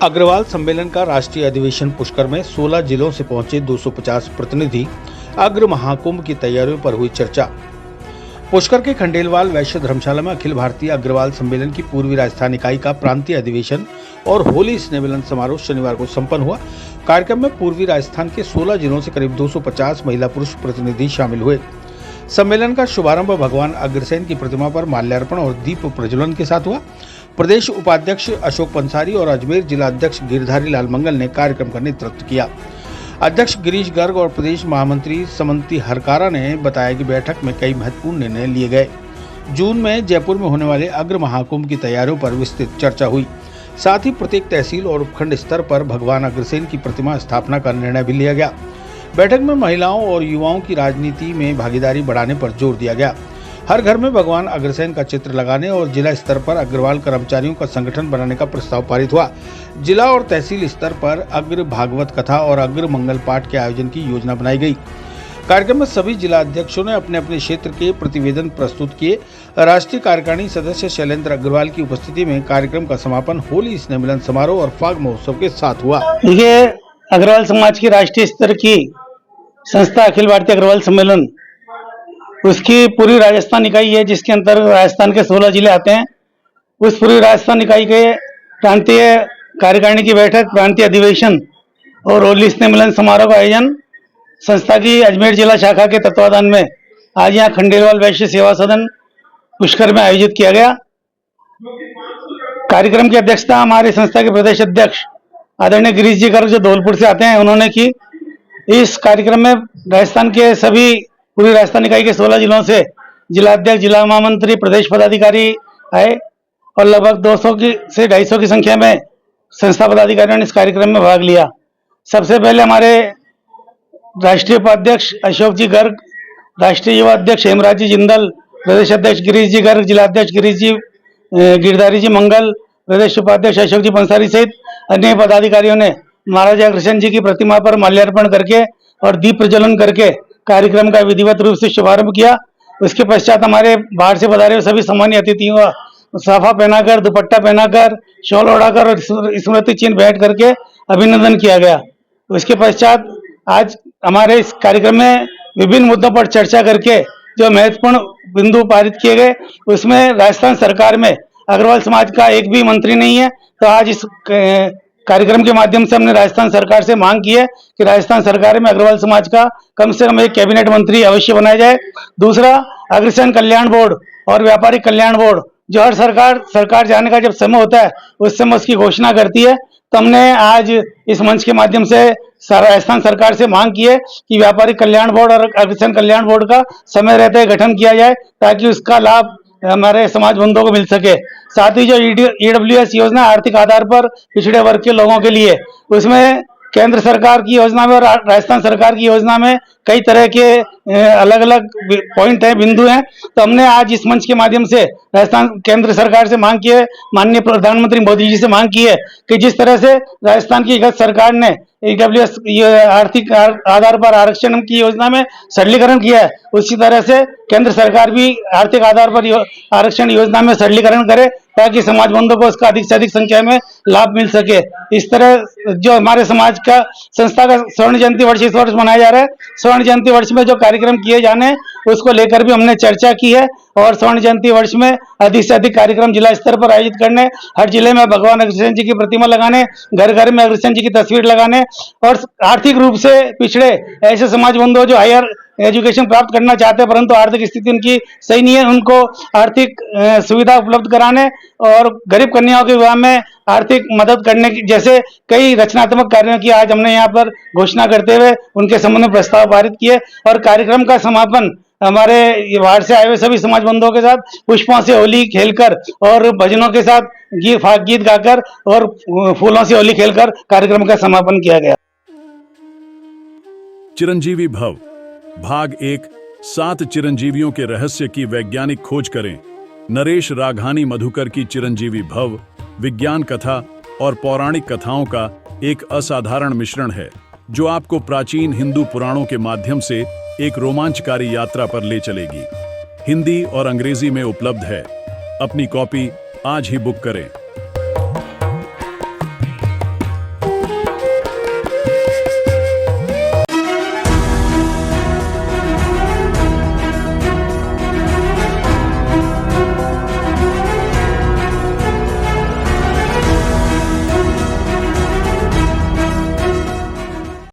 अग्रवाल सम्मेलन का राष्ट्रीय अधिवेशन पुष्कर में 16 जिलों से पहुंचे 250 प्रतिनिधि। अग्र महाकुंभ की तैयारियों पर हुई चर्चा। पुष्कर के खंडेलवाल वैश्य धर्मशाला में अखिल भारतीय अग्रवाल सम्मेलन की पूर्वी राजस्थान इकाई का प्रांतीय अधिवेशन और होली स्नेह मिलन समारोह शनिवार को संपन्न हुआ। कार्यक्रम में पूर्वी राजस्थान के 16 जिलों से करीब 250 महिला पुरुष प्रतिनिधि शामिल हुए। सम्मेलन का शुभारंभ भगवान अग्रसेन की प्रतिमा पर माल्यार्पण और दीप प्रज्वलन के साथ हुआ। प्रदेश उपाध्यक्ष अशोक पंसारी और अजमेर जिला अध्यक्ष गिरधारी लाल मंगल ने कार्यक्रम का नेतृत्व किया। अध्यक्ष गिरीश गर्ग और प्रदेश महामंत्री समंती हरकारा ने बताया कि बैठक में कई महत्वपूर्ण निर्णय लिए गए। जून में जयपुर में होने वाले अग्र महाकुंभ की तैयारियों पर विस्तृत चर्चा हुई। साथ ही प्रत्येक तहसील और उपखंड स्तर पर भगवान अग्रसेन की प्रतिमा स्थापना का निर्णय भी लिया गया। बैठक में महिलाओं और युवाओं की राजनीति में भागीदारी बढ़ाने पर जोर दिया गया। हर घर में भगवान अग्रसेन का चित्र लगाने और जिला स्तर पर अग्रवाल कर्मचारियों का संगठन बनाने का प्रस्ताव पारित हुआ। जिला और तहसील स्तर पर अग्र भागवत कथा और अग्र मंगल पाठ के आयोजन की योजना बनाई गई। कार्यक्रम में सभी जिला अध्यक्षों ने अपने अपने क्षेत्र के प्रतिवेदन प्रस्तुत किए। राष्ट्रीय कार्यकारिणी सदस्य शैलेंद्र अग्रवाल की उपस्थिति में कार्यक्रम का समापन होली स्नेह मिलन समारोह और फाग महोत्सव के साथ हुआ। ये अग्रवाल समाज की राष्ट्रीय स्तर की संस्था अखिल भारतीय अग्रवाल सम्मेलन, उसकी पूरी राजस्थान इकाई है, जिसके अंतर्गत राजस्थान के 16 जिले आते हैं। उस पूरी राजस्थान इकाई के प्रांतीय कार्यकारिणी की बैठक, प्रांतीय अधिवेशन और होली स्नेह मिलन समारोह का आयोजन संस्था की अजमेर जिला शाखा के तत्वाधान में आज यहाँ खंडेलवाल वैश्य सेवा सदन पुष्कर में आयोजित किया गया। कार्यक्रम की अध्यक्षता हमारे संस्था के प्रदेश अध्यक्ष आदरणीय गिरीश जी गर्ग, जो धौलपुर से आते हैं, उन्होंने की। इस कार्यक्रम में राजस्थान के सभी पूरी राजस्थान इकाई के 16 जिलों से जिला अध्यक्ष, जिला महामंत्री, प्रदेश पदाधिकारी आए और लगभग 200 से 250 की संख्या में संस्था पदाधिकारियों ने इस कार्यक्रम में भाग लिया। सबसे पहले हमारे राष्ट्रीय उपाध्यक्ष अशोक जी गर्ग, राष्ट्रीय युवा अध्यक्ष हेमराज जी जिंदल, प्रदेश अध्यक्ष गिरीश जी गर्ग, जिला अध्यक्ष गिरीश जी गिरधारी जी मंगल, प्रदेश उपाध्यक्ष अशोक जी पंसारी सहित अन्य पदाधिकारियों ने महाराजा अग्रसेन जी की प्रतिमा पर माल्यार्पण करके और दीप प्रज्वलन करके कार्यक्रम का विधिवत रूप से शुभारंभ किया। उसके पश्चात हमारे बाहर से पधारे हुए सभी सम्मानीय अतिथियों का साफा पहनाकर, दुपट्टा पहनाकर, शॉल ओढ़ाकर और स्मृति चिन्ह भेंट करके अभिनंदन किया गया। उसके पश्चात आज हमारे इस कार्यक्रम में विभिन्न मुद्दों पर चर्चा करके जो महत्वपूर्ण बिंदु पारित किए गए, उसमें राजस्थान सरकार में अग्रवाल समाज का एक भी मंत्री नहीं है। तो आज इस कार्यक्रम के माध्यम से हमने राजस्थान सरकार से मांग की है कि राजस्थान सरकार में अग्रवाल समाज का कम से कम एक कैबिनेट मंत्री अवश्य बनाया जाए। दूसरा, अग्रसेन कल्याण बोर्ड और व्यापारिक कल्याण बोर्ड, जो हर सरकार जाने का जब समय होता है उस समय उसकी घोषणा करती है। तो हमने आज इस मंच के माध्यम से राजस्थान सरकार से मांग की है कि व्यापारिक कल्याण बोर्ड और अग्रसेन कल्याण बोर्ड का समय रहते गठन किया जाए, ताकि उसका लाभ हमारे समाज बंधुओं को मिल सके। साथ ही जो EWS योजना आर्थिक आधार पर पिछड़े वर्ग के लोगों के लिए, उसमें केंद्र सरकार की योजना में और राजस्थान सरकार की योजना में कई तरह के अलग अलग पॉइंट है, बिंदु हैं। तो हमने आज इस मंच के माध्यम से राजस्थान केंद्र सरकार से मांग की है, माननीय प्रधानमंत्री मोदी जी से मांग की है कि जिस तरह से राजस्थान की गत सरकार ने EWS आर्थिक आधार पर आरक्षण की योजना में सरलीकरण किया है, उसी तरह से केंद्र सरकार भी आर्थिक आधार पर आरक्षण योजना में सरलीकरण करे, ताकि समाज बंधुओं को उसका अधिक से अधिक संख्या में लाभ मिल सके। इस तरह जो हमारे समाज का संस्था का स्वर्ण जयंती वर्ष इस वर्ष मनाया जा रहा है, स्वर्ण जयंती वर्ष में जो कार्यक्रम किए जाने उसको लेकर भी हमने चर्चा की है और स्वर्ण जयंती वर्ष में अधिक से अधिक कार्यक्रम जिला स्तर पर आयोजित करने, हर जिले में भगवान अग्रसेन जी की प्रतिमा लगाने, घर घर में अग्रसेन जी की तस्वीर लगाने और आर्थिक रूप से पिछड़े ऐसे समाज बंधु जो हायर एजुकेशन प्राप्त करना चाहते हैं परंतु आर्थिक स्थिति उनकी सही नहीं है, उनको आर्थिक सुविधा उपलब्ध कराने और गरीब कन्याओं के विवाह में आर्थिक मदद करने की जैसे कई रचनात्मक कार्यों की आज हमने यहाँ पर घोषणा करते हुए उनके संबंध में प्रस्ताव पारित किए। और कार्यक्रम का समापन हमारे बाहर से आए हुए सभी समाज बंधुओं के साथ पुष्पों से होली खेलकर और भजनों के साथ गीत गाकर और फूलों से होली खेलकर कार्यक्रम का समापन किया गया। चिरंजीवी भव भाग 1, 7 चिरंजीवियों के रहस्य की वैज्ञानिक खोज करें। नरेश राघानी मधुकर की चिरंजीवी भव विज्ञान कथा और पौराणिक कथाओं का एक असाधारण मिश्रण है, जो आपको प्राचीन हिंदू पुराणों के माध्यम से एक रोमांचकारी यात्रा पर ले चलेगी। हिंदी और अंग्रेजी में उपलब्ध है। अपनी कॉपी आज ही बुक करें।